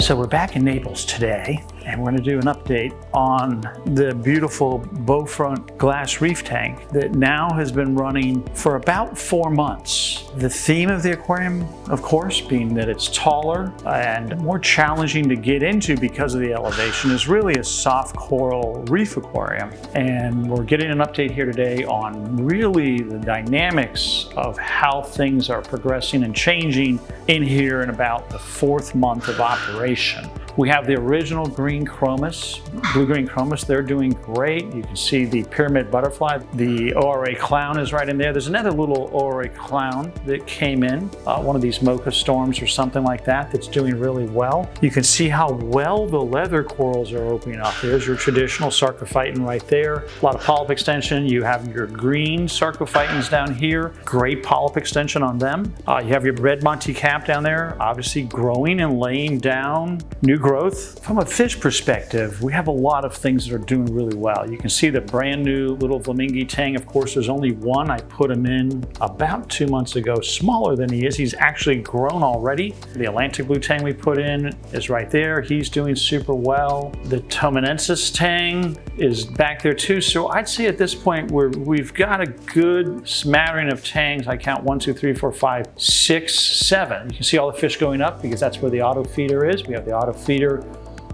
So we're back in Naples today, and we're going to do an update on the beautiful BOWFRONT glass reef tank that now has been running for about 4 months. The theme of the aquarium, of course, being that it's taller and more challenging to get into because of the elevation, is really a soft coral reef aquarium. And we're getting an update here today on really the dynamics of how things are progressing and changing in here in about the 4th month of operation. We have the original green chromis, blue-green chromis. They're doing great. You can see the pyramid butterfly. The ORA clown is right in there. There's another little ORA clown that came in, one of these mocha storms or something like that, that's doing really well. You can see how well the leather corals are opening up. There's your traditional sarcophyton right there. A lot of polyp extension. You have your green sarcophytons down here. Great polyp extension on them. You have your red Monte cap down there, obviously growing and laying down new growth. From a fish perspective, we have a lot of things that are doing really well. You can see the brand new little flamingo tang. Of course, there's only one. I put him in about 2 months ago, smaller than he is. He's actually grown already. The Atlantic blue tang we put in is right there. He's doing super well. The Tomanensis tang is back there too. So I'd say at this point we've got a good smattering of tangs. I count 1, 2, 3, 4, 5, 6, 7. You can see all the fish going up because that's where the auto feeder is. We have the auto feeder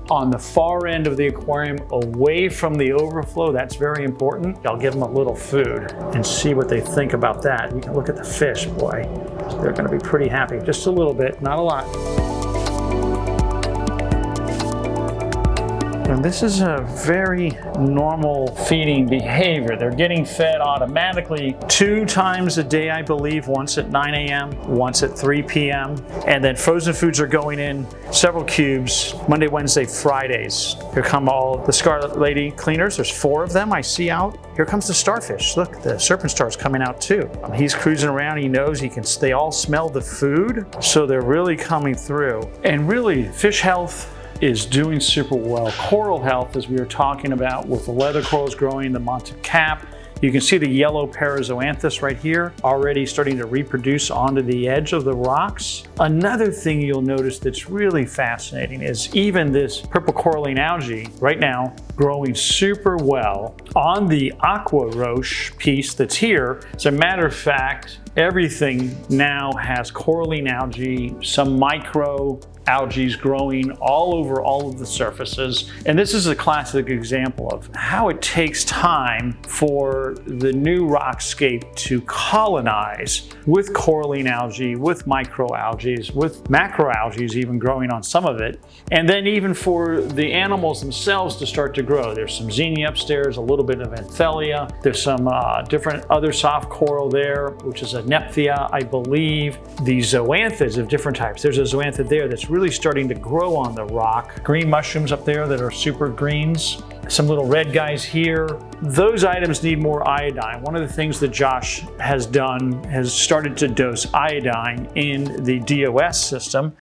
on the far end of the aquarium away from the overflow. That's very important. I'll give them a little food and see what they think about that. You can look at the fish, boy. They're gonna be pretty happy. Just a little bit, not a lot. And this is a very normal feeding behavior. They're getting fed automatically 2 times a day, I believe, once at 9 a.m., once at 3 p.m. And then frozen foods are going in several cubes, Monday, Wednesday, Fridays. Here come all the Scarlet Lady cleaners. There's 4 of them I see out. Here comes the starfish. Look, the serpent star's coming out too. He's cruising around, he knows they all smell the food, so they're really coming through. And really, fish health is doing super well. Coral health, as we were talking about, with the leather corals growing, the Monte cap. You can see the yellow parazoanthus right here, already starting to reproduce onto the edge of the rocks. Another thing you'll notice that's really fascinating is even this purple coralline algae right now growing super well on the aqua roche piece that's here. As a matter of fact, everything now has coralline algae, some micro algae growing all over all of the surfaces. And this is a classic example of how it takes time for the new rockscape to colonize with coralline algae, with microalgae, with macroalgae even growing on some of it. And then even for the animals themselves to start to grow. There's some xenia upstairs, a little bit of Anthelia. There's some different other soft coral there, which is a Nephthia, I believe. The zoanthids of different types. There's a zoanthid there that's really starting to grow on the rock. Green mushrooms up there that are super greens. Some little red guys here. Those items need more iodine. One of the things that Josh has done has started to dose iodine in the DOS system.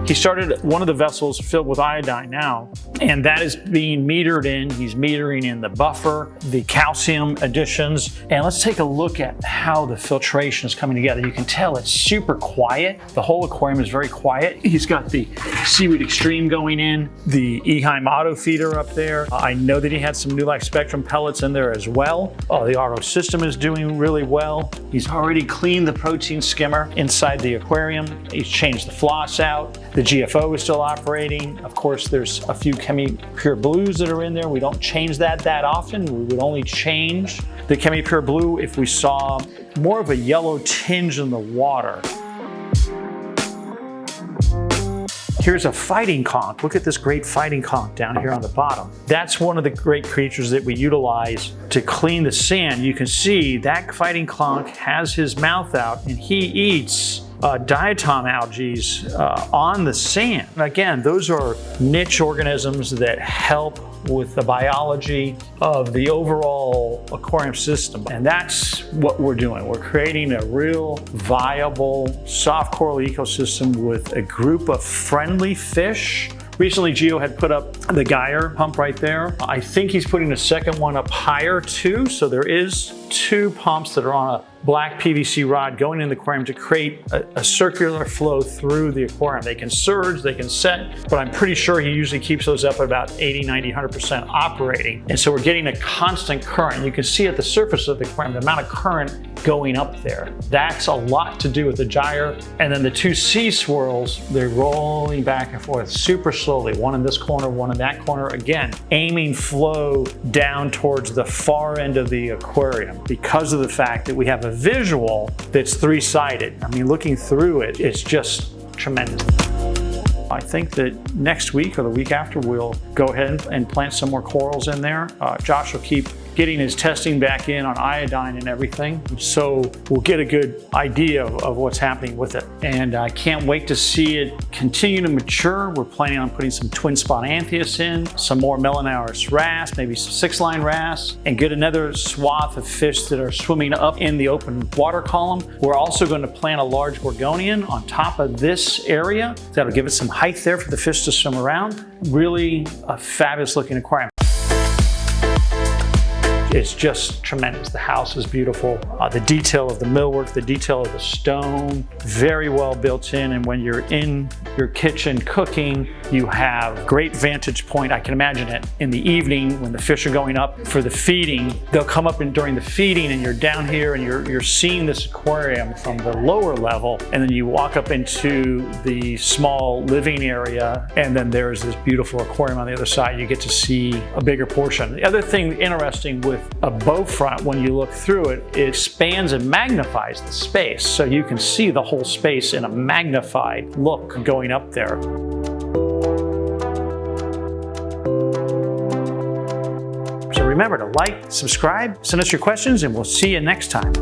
He started one of the vessels filled with iodine now, and that is being metered in. He's metering in the buffer, the calcium additions, and let's take a look at how the filtration is coming together. You can tell it's super quiet. The whole aquarium is very quiet. He's got the Seaweed Extreme going in, the Eheim auto feeder up there. I know that he had some New Life Spectrum pellets in there as well. The RO system is doing really well. He's already cleaned the protein skimmer inside the aquarium. He's changed the floss out. The GFO is still operating. Of course, there's a few Chemi-Pure Blues that are in there. We don't change that often. We would only change the Chemi-Pure Blue if we saw more of a yellow tinge in the water. Here's a fighting conch. Look at this great fighting conch down here on the bottom. That's one of the great creatures that we utilize to clean the sand. You can see that fighting conch has his mouth out and he eats diatom algae on the sand. And again, those are niche organisms that help with the biology of the overall aquarium system. And that's what we're doing. We're creating a real viable soft coral ecosystem with a group of friendly fish. Recently, Gio had put up the gyre pump right there. I think he's putting a second one up higher too. So there is 2 pumps that are on a black PVC rod going in the aquarium to create a circular flow through the aquarium. They can surge, they can set, but I'm pretty sure he usually keeps those up at about 80, 90, 100% operating. And so we're getting a constant current. You can see at the surface of the aquarium the amount of current going up there. That's a lot to do with the gyre. And then the two Sea Swirls, they're rolling back and forth super slowly, one in this corner, one in that corner, again, aiming flow down towards the far end of the aquarium because of the fact that we have a visual that's three-sided. I mean, looking through it, it's just tremendous. I think that next week or the week after, we'll go ahead and plant some more corals in there. Josh will keep getting his testing back in on iodine and everything, so we'll get a good idea of what's happening with it. And I can't wait to see it continue to mature. We're planning on putting some twin spot anthias in, some more Melanurus wrasse, maybe some 6-line wrasse, and get another swath of fish that are swimming up in the open water column. We're also going to plant a large gorgonian on top of this area. That'll give it some height there for the fish to swim around. Really a fabulous looking aquarium. It's just tremendous. The house is beautiful. The detail of the millwork, the detail of the stone, very well built in. And when you're in your kitchen cooking, you have great vantage point. I can imagine it in the evening when the fish are going up for the feeding. They'll come up during the feeding and you're down here and you're seeing this aquarium from the lower level. And then you walk up into the small living area and then there's this beautiful aquarium on the other side. You get to see a bigger portion. The other thing interesting with a bow front, when you look through it, it expands and magnifies the space. So you can see the whole space in a magnified look going up there. So remember to like, subscribe, send us your questions, and we'll see you next time.